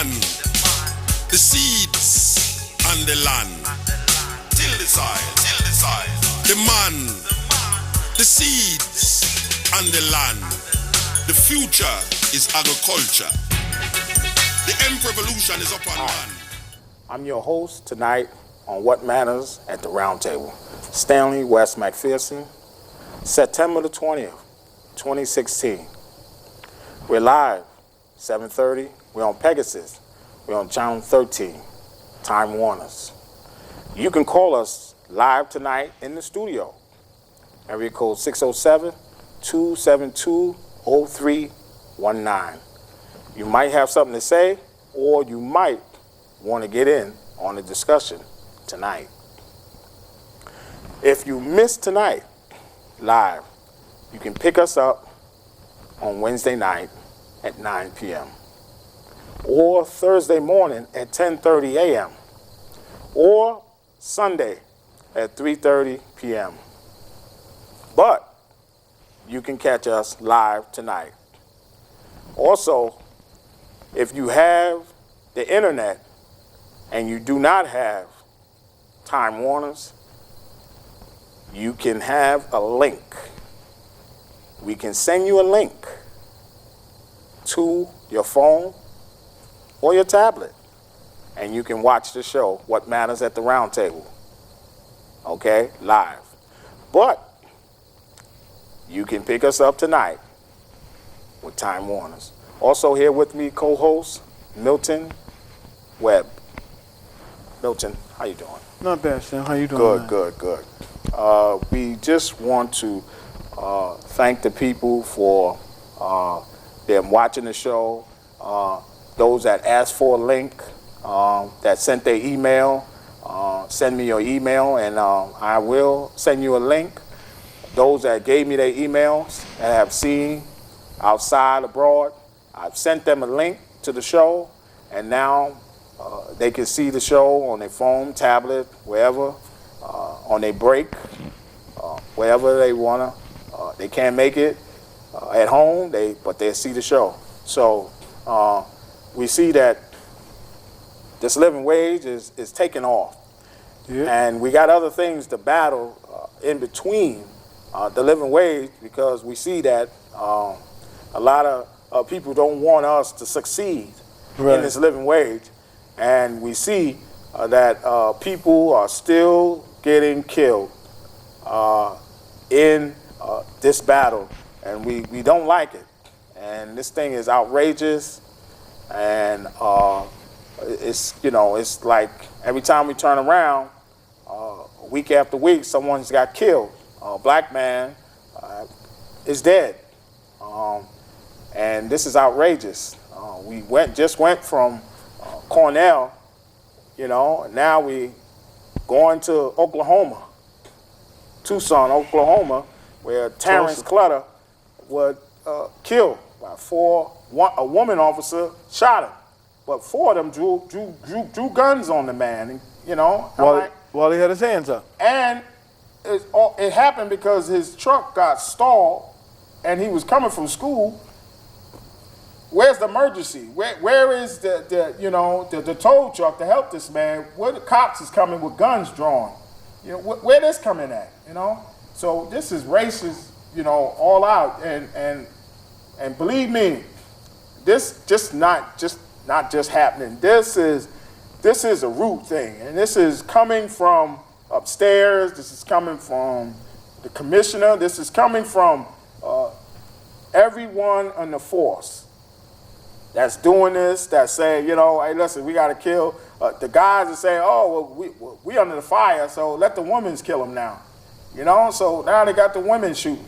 man, the seeds and the land. Till the soil, till the soil. The man, the seeds and the land. The future is agriculture. The hemp revolution is upon man. I'm your host tonight on What Matters at the Roundtable. Stanley West McPherson, September the 20th, 2016. We're live, 7:30. We're on Pegasus. We're on Channel 13, Time Warners. You can call us live tonight in the studio. Area code 607-272-0319. You might have something to say, or you might want to get in on the discussion tonight. If you missed tonight live, you can pick us up on Wednesday night at 9 p.m. or Thursday morning at 10:30 a.m. or Sunday at 3:30 p.m. But you can catch us live tonight. Also, if you have the internet and you do not have Time Warners, you can have a link. We can send you a link to your phone or your tablet, and you can watch the show, What Matters at the Roundtable, okay, live. But you can pick us up tonight with Time Warners. Also here with me, co-host Milton, Webb. Milton, how you doing? Not bad, Stan. How you doing? Good. We just want to thank the people for them watching the show, those that asked for a link, that sent their email. Send me your email and I will send you a link. Those that gave me their emails and have seen outside, abroad, I've sent them a link to the show, and now they can see the show on their phone, tablet, wherever, on their break, wherever they wanna. They can't make it at home, but they see the show. So we see that this living wage is taking off. Yeah. And we got other things to battle in between the living wage, because we see that a lot of people don't want us to succeed in this living wage. And we see that people are still getting killed in this battle, and we don't like it. And this thing is outrageous, and it's like every time we turn around, week after week, someone's got killed. A black man is dead, and this is outrageous. We just went from Cornell, now we going to Oklahoma, Tucson, Oklahoma, where Terence Crctcher was killed by a woman officer shot him, but four of them drew guns on the man, While he had his hands up. And it happened because his truck got stalled, and he was coming from school. Where's the emergency? Where is the tow truck to help this man? Where the cops is coming with guns drawn? Where this coming at? So this is racist, all out. And believe me, this just not just happening. This is a root thing, and this is coming from upstairs. This is coming from the commissioner. This is coming from everyone on the force that's doing this, that's saying, hey, listen, we got to kill. The guys are saying, oh, well, we under the fire, so let the women kill them now. So now they got the women shoot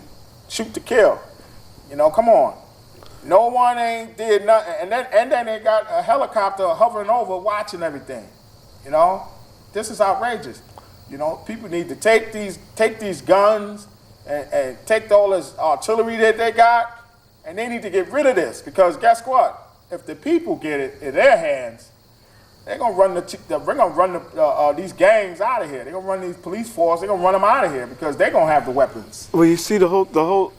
to kill. Come on. No one ain't did nothing, and then they got a helicopter hovering over watching everything. This is outrageous. People need to take these guns and take all this artillery that they got, and they need to get rid of this, because guess what? If the people get it in their hands, they're gonna run these gangs out of here. They're gonna run these police force. They're gonna run them out of here because they're gonna have the weapons. Well, you see the whole.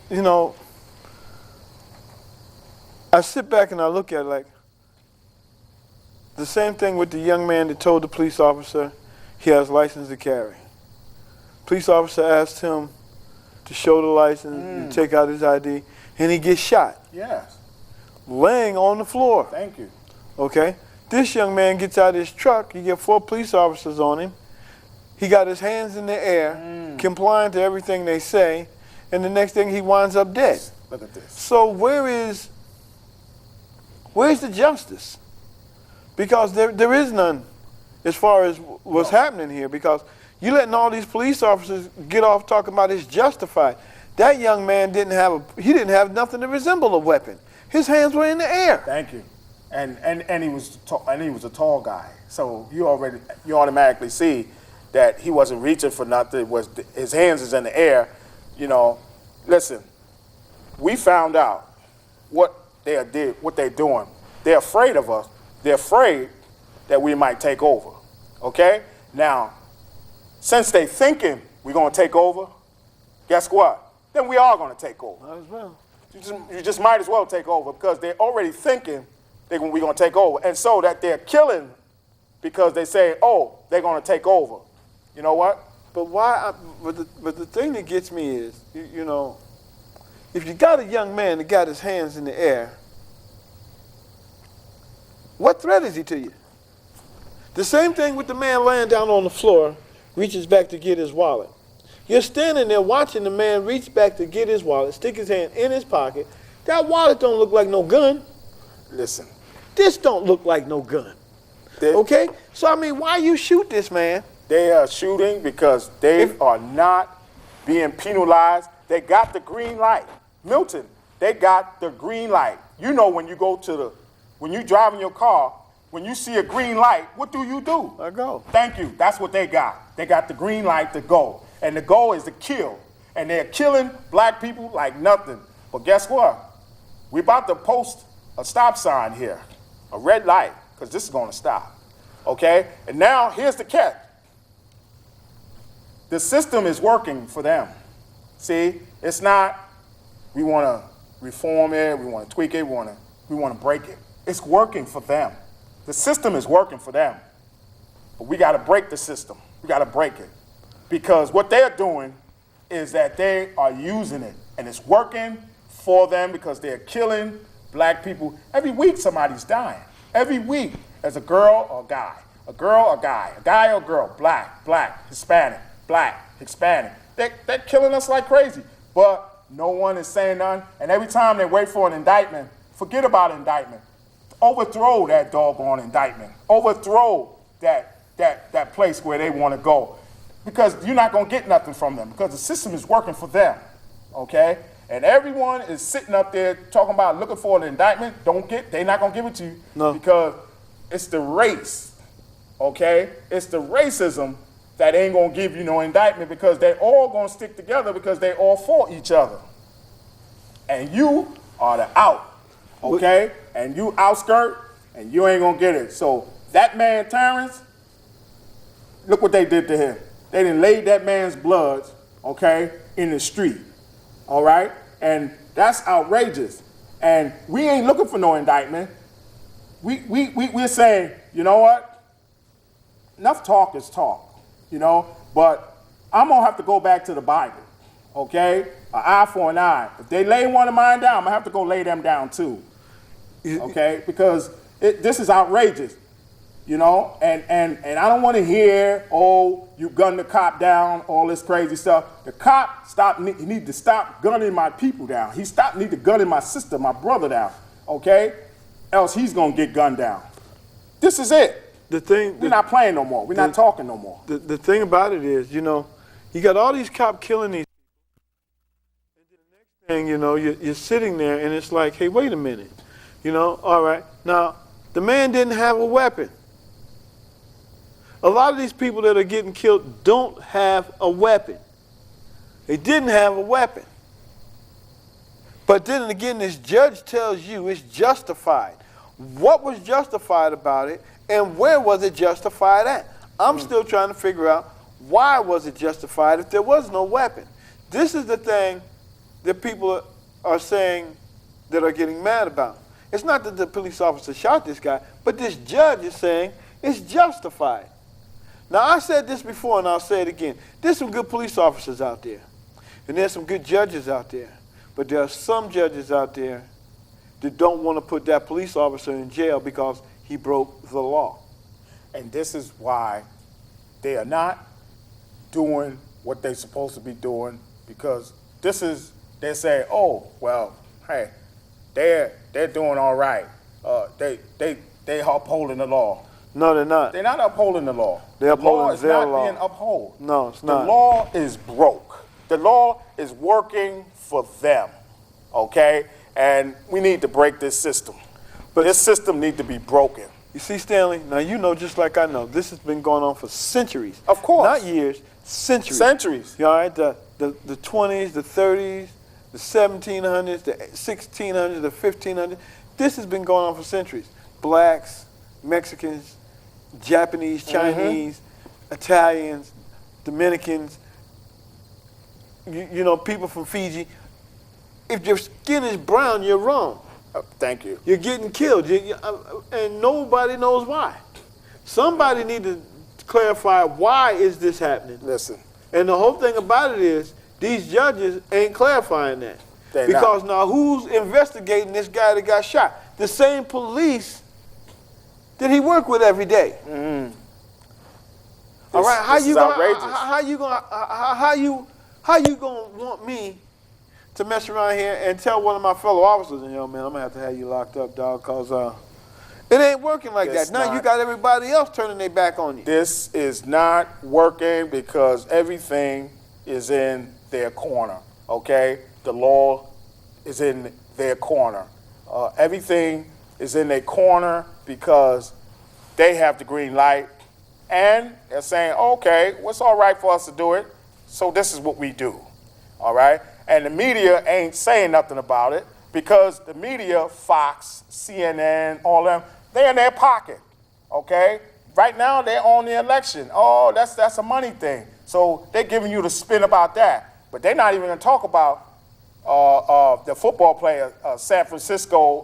I sit back and I look at it like, the same thing with the young man that told the police officer he has license to carry. Police officer asked him to show the license and take out his ID, and he gets shot. Yes. Laying on the floor. Thank you. Okay? This young man gets out of his truck. He get 4 police officers on him. He got his hands in the air, complying to everything they say, and the next thing he winds up dead. Look at this. So where's the justice? Because there is none as far as what's happening here, because you letting all these police officers get off talking about it's justified. That young man didn't have nothing to resemble a weapon. His hands were in the air. Thank you. And he was a tall guy. So you automatically see that he wasn't reaching for nothing. His hands is in the air. You know, listen, we found out what they're doing. They're afraid of us. They're afraid that we might take over. Okay? Now, since they thinking we're going to take over, guess what? Then we are going to take over. Might as well. You just might as well take over, because they're already thinking we're going to take over. And so that they're killing because they say, oh, they're going to take over. You know what? But why? But the thing that gets me is, you know, if you got a young man that got his hands in the air, what threat is he to you? The same thing with the man laying down on the floor, reaches back to get his wallet. You're standing there watching the man reach back to get his wallet, stick his hand in his pocket. That wallet don't look like no gun. Listen. This don't look like no gun. Okay? So, I mean, why you shoot this man? They are shooting because they are not being penalized. They got the green light. Milton, they got the green light. You know, when you drive in your car, when you see a green light, what do? I go. Thank you. That's what they got. They got the green light to go. And the goal is to kill. And they're killing black people like nothing. But guess what? We're about to post a stop sign here, a red light, because this is going to stop. Okay? And now here's the catch. The system is working for them. See? It's not, we want to reform it, we want to tweak it, we want to break it. It's working for them. The system is working for them. But we got to break the system. We got to break it. Because what they're doing is that they are using it, and it's working for them because they're killing black people. Every week somebody's dying. Every week, as a girl or a guy, a girl or a guy or a girl, black, Hispanic, black, Hispanic. They're killing us like crazy, but no one is saying nothing. And every time they wait for an indictment, forget about indictment. Overthrow that doggone indictment. Overthrow that place where they want to go. Because you're not going to get nothing from them, because the system is working for them, okay? And everyone is sitting up there talking about looking for an indictment. They're not going to give it to you. No. Because it's the race, okay? It's the racism that ain't going to give you no indictment, because they're all going to stick together because they all for each other. And you are the out, okay? And you outskirt, and you ain't going to get it. So that man, Terence, look what they did to him. They done laid that man's blood, okay, in the street, all right? And that's outrageous. And we ain't looking for no indictment. We're saying, you know what? Enough talk is talk, you know? But I'm going to have to go back to the Bible, okay? An eye for an eye. If they lay one of mine down, I'm going to have to go lay them down too, okay? Because this is outrageous. You know, and I don't want to hear, oh, you gunned the cop down, all this crazy stuff. The cop need to stop gunning my people down. He need to gunning my sister, my brother down, okay? Else he's going to get gunned down. This is it. We're not playing no more. We're not talking no more. The thing about it is, you know, you got all these cops killing these people. And then the next thing, you know, you're sitting there and it's like, hey, wait a minute. You know, all right. Now, the man didn't have a weapon. A lot of these people that are getting killed don't have a weapon. They didn't have a weapon. But then again, this judge tells you it's justified. What was justified about it, and where was it justified at? I'm still trying to figure out, why was it justified if there was no weapon? This is the thing that people are saying that are getting mad about. It's not that the police officer shot this guy, but this judge is saying it's justified. Now, I said this before, and I'll say it again. There's some good police officers out there, and there's some good judges out there, but there are some judges out there that don't want to put that police officer in jail because he broke the law. And this is why they are not doing what they're supposed to be doing, because they're saying, oh, well, hey, they're doing all right. They upholding the law. No, they're not. They're not upholding the law. They're upholding their law. The law is not being upheld. No, it's not. The law is broke. The law is working for them, okay? And we need to break this system. But this system needs to be broken. You see, Stanley, now you know just like I know, this has been going on for centuries. Of course. Not years, centuries. Centuries. You all right? The 20s, the 30s, the 1700s, the 1600s, the 1500s. This has been going on for centuries. Blacks, Mexicans, Japanese, Chinese, Italians, Dominicans, you know, people from Fiji. If your skin is brown, you're wrong. Thank you. You're getting killed, and nobody knows why. Somebody need to clarify why is this happening. Listen. And the whole thing about it is these judges ain't clarifying that. Because now who's investigating this guy that got shot? The same police that he worked with every day. All right, how you gonna want me to mess around here and tell one of my fellow officers, yo, man, I'm gonna have to have you locked up, dog, cause it ain't working like that. Now you got everybody else turning their back on you. This is not working because everything is in their corner, okay? The law is in their corner. Everything is in their corner because they have the green light, and they're saying, okay, what's all right for us to do it, so this is what we do, all right? And the media ain't saying nothing about it because the media, Fox, CNN, all them, they're in their pocket, okay? Right now, they're on the election. Oh, that's a money thing. So they're giving you the spin about that. But they're not even going to talk about the football player, San Francisco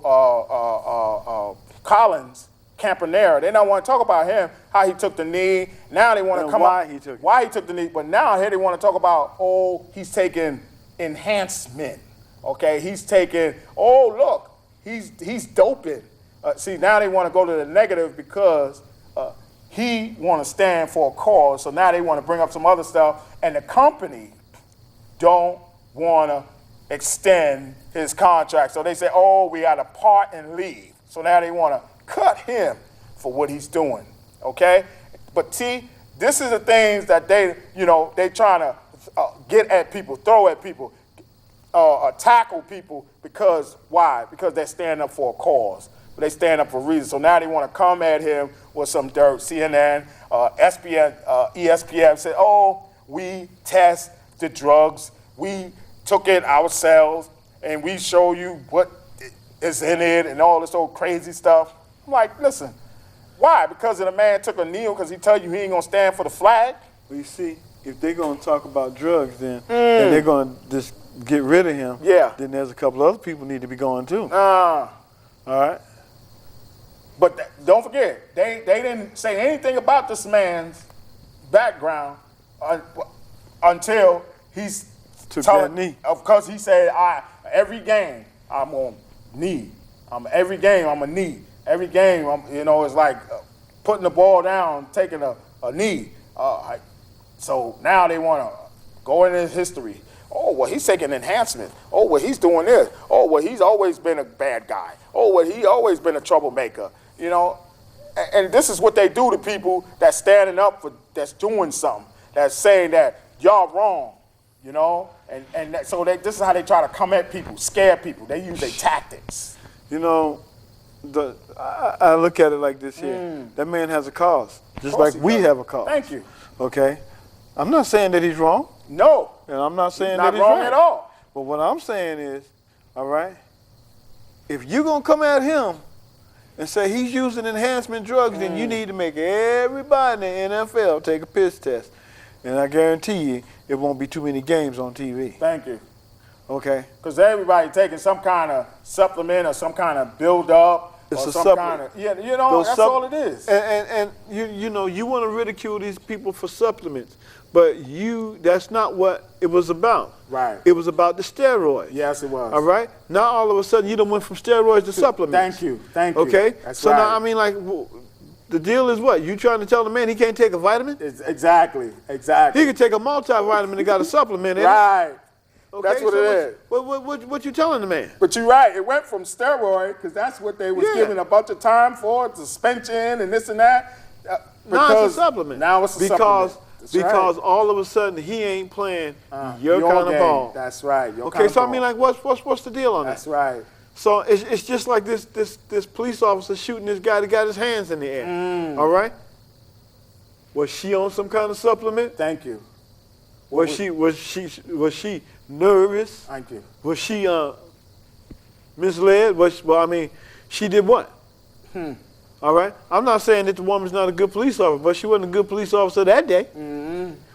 Collins, Kaepernick. They don't want to talk about him, how he took the knee. Now they want to come why up, he took why he took the knee. But now here they want to talk about, oh, he's taking enhancement. Okay, he's taking, oh, look, he's doping. See, now they want to go to the negative because he want to stand for a cause. So now they want to bring up some other stuff. And the company don't want to extend his contract. So they say, oh, we got to part and leave. So now they want to cut him for what he's doing, okay? But see, this is the things that they trying to get at people, throw at people, tackle people because, why? Because they're standing up for a cause. They stand up for a reason. So now they want to come at him with some dirt. CNN, ESPN said, oh, we test the drugs. We took it ourselves, and we show you what is in it and all this old crazy stuff. I'm like, listen, why? Because the man took a knee because he tell you he ain't going to stand for the flag? Well, you see, if they're going to talk about drugs then, and they're going to just get rid of him, then there's a couple other people need to be going too. All right? But don't forget, they didn't say anything about this man's background until he's took that knee. Because he said, every game I'm on knee. Every game I'm a knee. Every game it's like putting the ball down, taking a knee. So now they want to go into his history. Oh, well, he's taking enhancement. Oh, well, he's doing this. Oh, well, he's always been a bad guy. Oh, well, he's always been a troublemaker. And this is what they do to people that's standing up for, that's doing something, that's saying that y'all wrong, so this is how they try to come at people, scare people. They use their tactics. I look at it like this here. That man has a cause, just like we have a cause. Thank you. Okay? I'm not saying that he's wrong. No. And I'm not saying that he's wrong right at all. But what I'm saying is, all right, if you're going to come at him and say he's using enhancement drugs, then you need to make everybody in the NFL take a piss test. And I guarantee you, it won't be too many games on TV. Thank you. Okay. Because everybody taking some kind of supplement or some kind of build-up. It's or a some supplement. kind of, you know, that's all it is. And you know, you want to ridicule these people for supplements, but that's not what it was about. Right. It was about the steroids. Yes, it was. All right? Now all of a sudden you done went from steroids to supplements. Thank you. Okay? That's so right. now, I mean, like, the deal is what? You trying to tell the man he can't take a vitamin? Exactly. He can take a multivitamin and got a supplement in it. Right. Okay, That's what so it is. What you telling the man? But you're right. It went from steroid, because that's what they was giving a bunch of time for, suspension and this and that. Now it's a supplement. Now it's a supplement. Because all of a sudden he ain't playing your kind of ball. That's right. Okay, so I mean, like, what's the deal on that? That's right. So it's just like this police officer shooting this guy that got his hands in the air. All right? Was she on some kind of supplement? Thank you. Was she nervous? Thank you. Was she misled? She did what? All right? I'm not saying that the woman's not a good police officer, but she wasn't a good police officer that day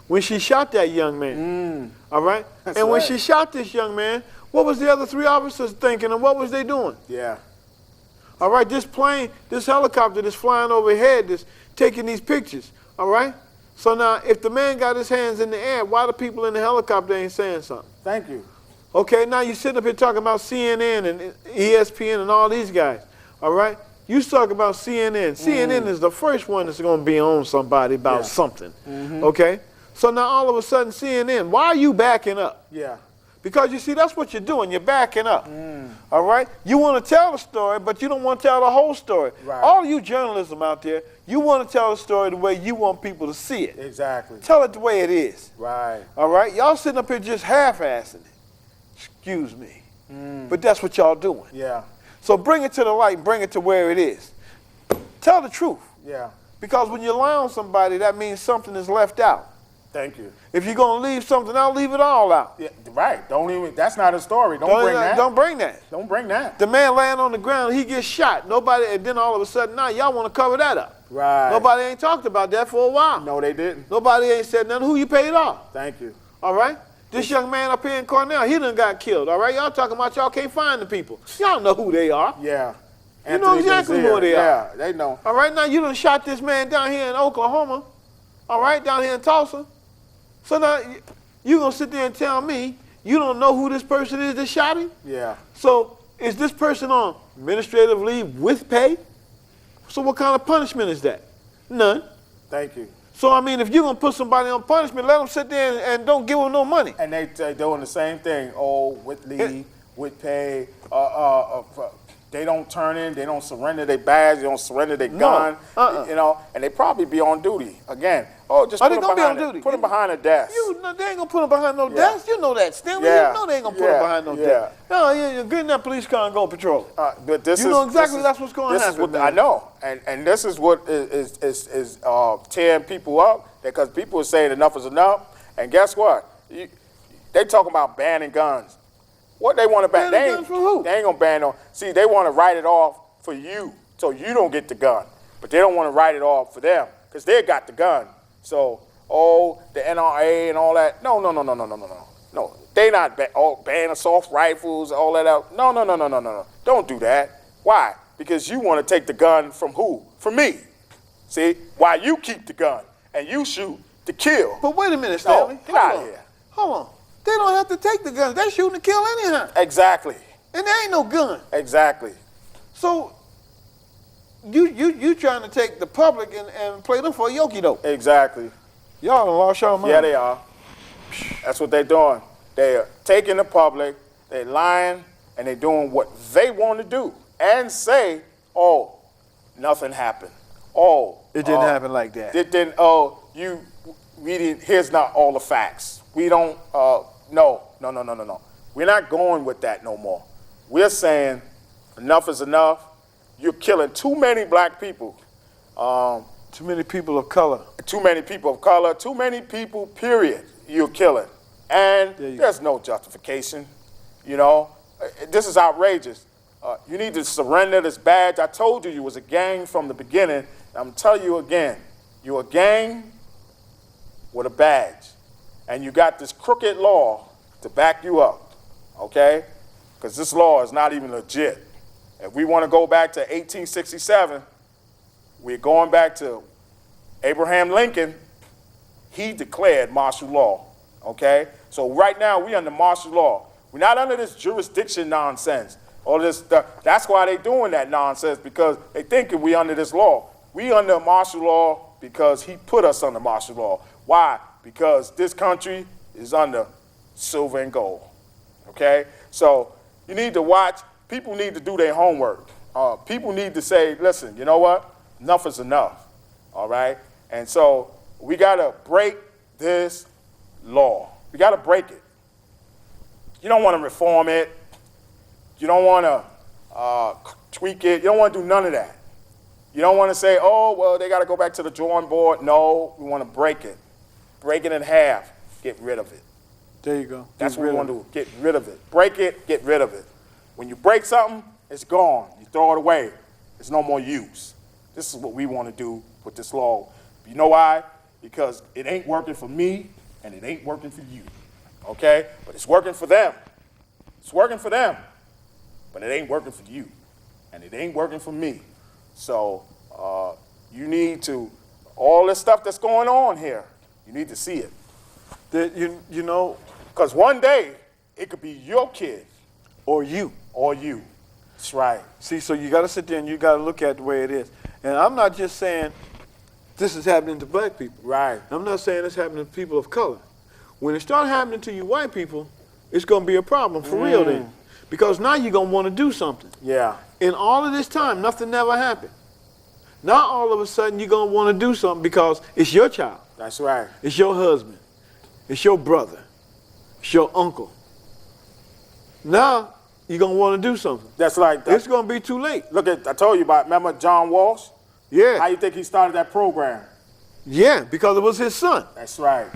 when she shot that young man. All right? And when she shot this young man, what was the other 3 officers thinking and what was they doing? Yeah. All right? This plane, this helicopter that's flying overhead, that's taking these pictures. All right? So now, if the man got his hands in the air, why the people in the helicopter ain't saying something? Thank you. Okay, now you sitting up here talking about CNN and ESPN and all these guys, all right? You talk about CNN. CNN is the first one that's going to be on somebody about something, okay? So now all of a sudden, CNN, why are you backing up? Yeah. Because you see, that's what you're doing. You're backing up, all right? You want to tell the story, but you don't want to tell the whole story. Right. All you journalism out there, you want to tell the story the way you want people to see it. Exactly. Tell it the way it is. Right. All right? Y'all sitting up here just half-assing it. Excuse me. But that's what y'all doing. Yeah. So bring it to the light, bring it to where it is. Tell the truth. Yeah. Because when you lie on somebody, that means something is left out. Thank you. If you're going to leave something out, leave it all out. Yeah, right. That's not a story. Don't bring that. Don't bring that. Don't bring that. The man laying on the ground, he gets shot. Nobody, and then all of a sudden, now y'all want to cover that up. Right. Nobody ain't talked about that for a while. No, they didn't. Nobody ain't said nothing. Who you paid off? Thank you. All right? This young man up here in Cornell, he done got killed, all right? Y'all talking about y'all can't find the people. Y'all know who they are. Yeah. You know exactly who they are. Yeah, they know. All right, now you done shot this man down here in Oklahoma, all right, down here in Tulsa. So now you going to sit there and tell me you don't know who this person is that shot him? Yeah. So is this person on administrative leave with pay? So what kind of punishment is that? None. Thank you. So, I mean, if you're going to put somebody on punishment, let them sit there and don't give them no money. And they doing the same thing. Oh, with leave, with pay. They don't turn in. They don't surrender their badge. They don't surrender their gun. You know, and they probably be on duty again. Oh, just put them behind duty. Put them behind a desk. They ain't gonna put them behind no desk. You know that, Stanley. Yeah. You know they ain't gonna put them behind no desk. No, you're getting that police car and go patrol. But this know exactly that's what's going to happen. I know, and this is what is tearing people up, because people are saying enough is enough. And guess what? They talking about banning guns. What they want to ban? Banning guns for who? They ain't gonna ban no. See, they want to write it off for you, so you don't get the gun. But they don't want to write it off for them, because they got the gun. So, the NRA and all that. No. They not ban assault rifles, all that out. No. Don't do that. Why? Because you want to take the gun from who? From me. See? Why you keep the gun and you shoot to kill. But wait a minute, Stanley. Get out of here. Hold on. They don't have to take the guns. They're shooting to kill anyhow. Exactly. And there ain't no gun. Exactly. So you trying to take the public and play them for a yoke-doke. Exactly. Y'all done lost y'all mind. Yeah, they are. That's what they're doing. They're taking the public, they're lying, and they're doing what they want to do and say, oh, nothing happened. Oh. It didn't happen like that. It didn't, we didn't, here's not all the facts. We don't, no. We're not going with that no more. We're saying enough is enough. You're killing too many black people. Too many people of color. Too many people of color. Too many people, period, you're killing. And there's no justification. You know, this is outrageous. You need to surrender this badge. I told you was a gang from the beginning. I'm going to tell you again. You're a gang with a badge. And you got this crooked law to back you up. okay? Because this law is not even legit. If we want to go back to 1867, we're going back to Abraham Lincoln. He declared martial law, okay? So right now, we under martial law. We're not under this jurisdiction nonsense. All this stuff. That's why they doing that nonsense, because they thinking we under this law. We under martial law because he put us under martial law. Why? Because this country is under silver and gold, okay? So you need to watch. People need to do their homework. People need to say, listen, you know what? Enough is enough, all right? And so we got to break this law. We got to break it. You don't want to reform it. You don't want to tweak it. You don't want to do none of that. You don't want to say, oh, well, they got to go back to the drawing board. No, we want to break it. Break it in half. Get rid of it. There you go. That's what we want to do. Get rid of it. Break it, get rid of it. When you break something, it's gone. You throw it away. There's no more use. This is what we want to do with this law. You know why? Because it ain't working for me, and it ain't working for you. Okay? But it's working for them. It's working for them. But it ain't working for you. And it ain't working for me. So you need to, all this stuff that's going on here, you need to see it. You know, because one day, it could be your kid. Or you. Or you. That's right. See, so you got to sit there and you got to look at the way it is. And I'm not just saying this is happening to black people. Right. I'm not saying it's happening to people of color. When it starts happening to you white people, it's going to be a problem for real then. Because now you're going to want to do something. Yeah. In all of this time, nothing never happened. Now all of a sudden you're going to want to do something because it's your child. That's right. It's your husband. It's your brother. It's your uncle. Now you're going to want to do something. That's like that. It's going to be too late. Look at, I told you about, remember John Walsh? Yeah. How you think he started that program? Yeah, because it was his son. That's right.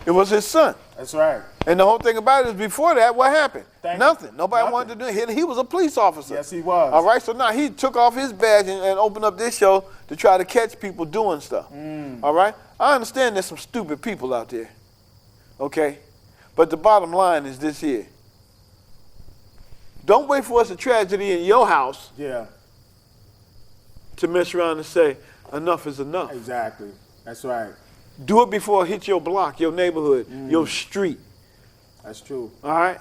It was his son. That's right. And the whole thing about it is before that, what happened? Nothing. Nobody wanted to do it. He was a police officer. Yes, he was. All right, so now he took off his badge and opened up this show to try to catch people doing stuff. All right? I understand there's some stupid people out there. Okay? But the bottom line is this here. Don't wait for us a tragedy in your house to mess around and say, enough is enough. Exactly. That's right. Do it before it hits your block, your neighborhood, your street. That's true. All right?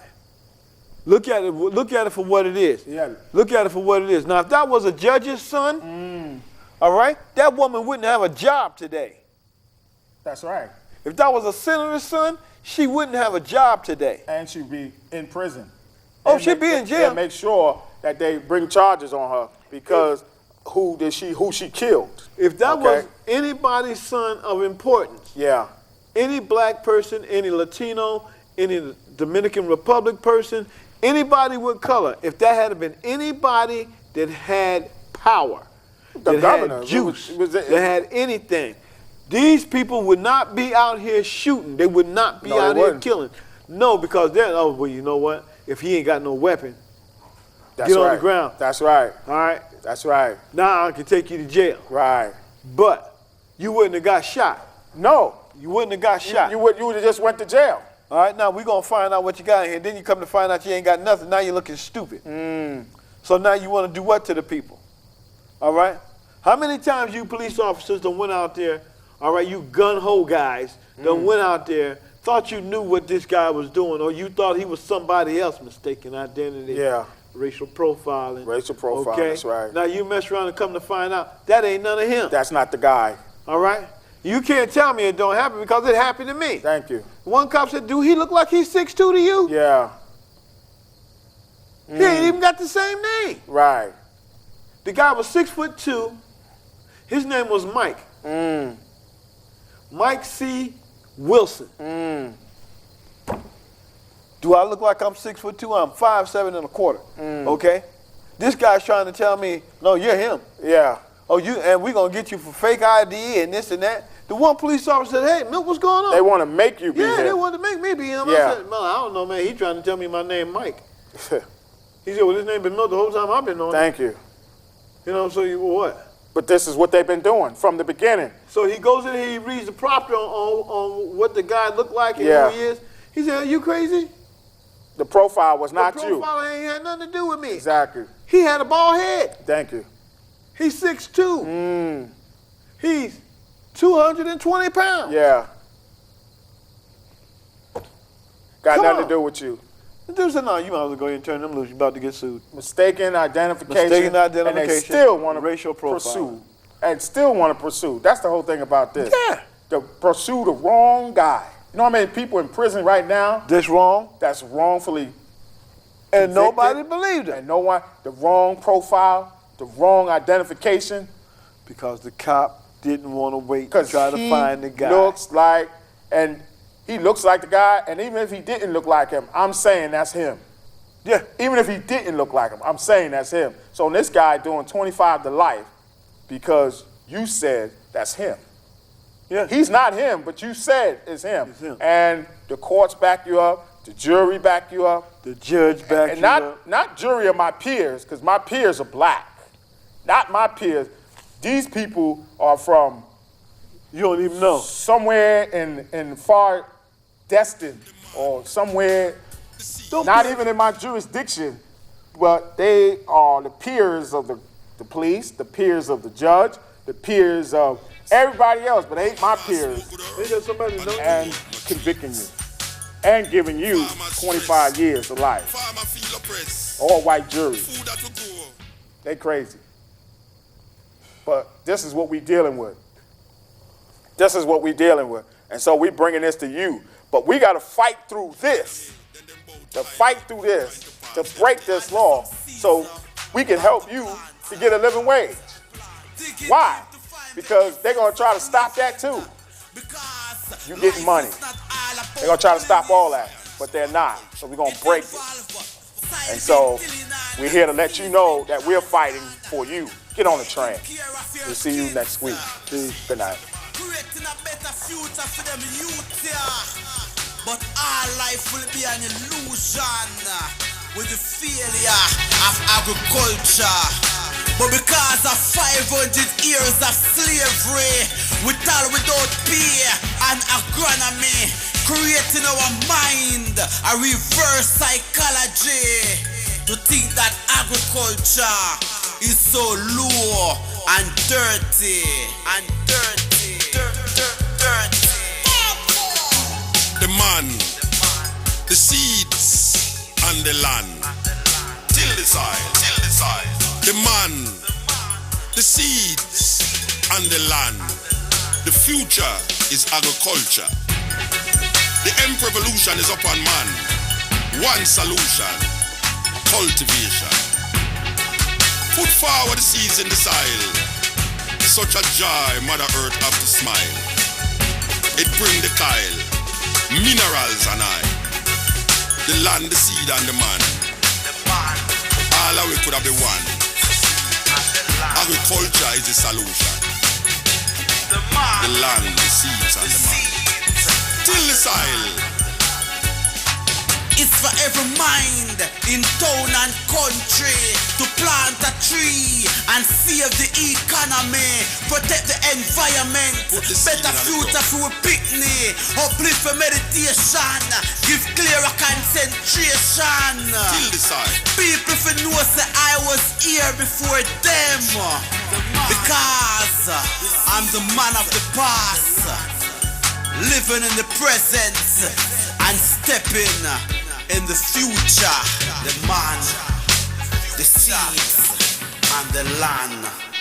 Look at it for what it is. Yeah. Look at it for what it is. Now, if that was a judge's son, all right, that woman wouldn't have a job today. That's right. If that was a senator's son, she wouldn't have a job today. And she'd be in prison. Oh, she'd be in jail. And make sure that they bring charges on her because who she killed. If that was anybody's son of importance, any black person, any Latino, any Dominican Republic person, anybody with color, if that had been anybody that had power, that had juice, that had anything, these people would not be out here shooting. They would not be out here killing. No, because they're, oh, well, you know what? If he ain't got no weapon, get on the ground. That's right. All right? That's right. Now I can take you to jail. Right. But you wouldn't have got shot. No. You wouldn't have got shot. You would have just went to jail. All right, now we're going to find out what you got in here. Then you come to find out you ain't got nothing. Now you're looking stupid. So now you want to do what to the people? All right? How many times you police officers done went out there, all right, you gun-ho guys, done went out there, thought you knew what this guy was doing, or you thought he was somebody else, mistaken identity. Yeah. Racial profiling. Racial profiling, that's right. Now you mess around and come to find out, that ain't none of him. That's not the guy. All right? You can't tell me it don't happen because it happened to me. Thank you. One cop said, do he look like he's 6'2" to you? Yeah. He ain't even got the same name. Right. The guy was 6'2". His name was Mike. Mike C. Wilson. Do I look like I'm 6'2"? I'm 5'7" and a quarter. Okay? This guy's trying to tell me, no, you're him. Yeah. Oh, and we're going to get you for fake ID and this and that. The one police officer said, hey, Milt, what's going on? They want to make you be him. Yeah, they want to make me be him. Yeah. I said, I don't know, man. He's trying to tell me my name, Mike. He said, well, his name been Milt the whole time I've been on it. Thank you. You know, so you, what? But this is what they've been doing from the beginning. So he goes in here, he reads the prompter on what the guy looked like and who he is. He said, are you crazy? The profile was not the you. profile ain't had nothing to do with me. Exactly. He had a bald head. Thank you. He's 6'2". He's 220 pounds. Yeah. Got Come nothing on. to do with you. The dude said, no, you might as well go ahead and turn them loose. You're about to get sued. Mistaken identification. Mistaken identification. And they still want to racial pursue. And still want to pursue. That's the whole thing about this. Yeah. To pursue the wrong guy. You know how many people in prison right now? This wrong. That's wrongfully And convicted, nobody believed it. And no one, the wrong profile, the wrong identification. Because the cop didn't want to wait to try to find the guy. He looks like the guy, and even if he didn't look like him, I'm saying that's him. Yeah. Even if he didn't look like him, I'm saying that's him. So this guy doing 25 to life because you said that's him. Yeah. He's not him, but you said it's him. It's him. And the courts back you up, the jury back you up. The judge back you up. Not jury of my peers, because my peers are black. Not my peers. These people are from You don't even know. somewhere in far destined or somewhere not even in my jurisdiction, but they are the peers of the police, the peers of the judge, the peers of everybody else, but they ain't my peers, They got somebody to know. and convicting you and giving you 25 years of life. All white jury. They crazy. But this is what we dealing with. This is what we dealing with. And so we bringing this to you. But we got to fight through this. To fight through this. To break this law so we can help you to get a living wage. Why? Because they're going to try to stop that too. You getting money. They're going to try to stop all that. But they're not. So we're going to break it. And so we're here to let you know that we're fighting for you. Get on the train. We'll see you next week. Good night. Creating a better future for them youth, yeah. But our life will be an illusion with the failure of agriculture. But because of 500 years of slavery, without pay and agronomy, creating our mind a reverse psychology to think that agriculture is so low and dirty and dirty. The man, the seeds, and the land. Till the soil, till the soil. The man, the seeds, and the land. The future is agriculture. The hemp revolution is upon man. One solution, cultivation. Put forward the seeds in the soil. Such a joy, Mother Earth have to smile. It bring the kyle, minerals and I. The land, the seed and the man. All of we could have been one. Agriculture is the solution. The land, the seeds and the man. Till the soil. It's for every mind in town and country to plant a tree and save the economy, protect the environment, better future for a picnic, uplift for meditation, give clearer concentration. Till the soil. People for know say I was here before them, because I'm the man of the past, living in the present and stepping in the future. The man, the seeds, and the land.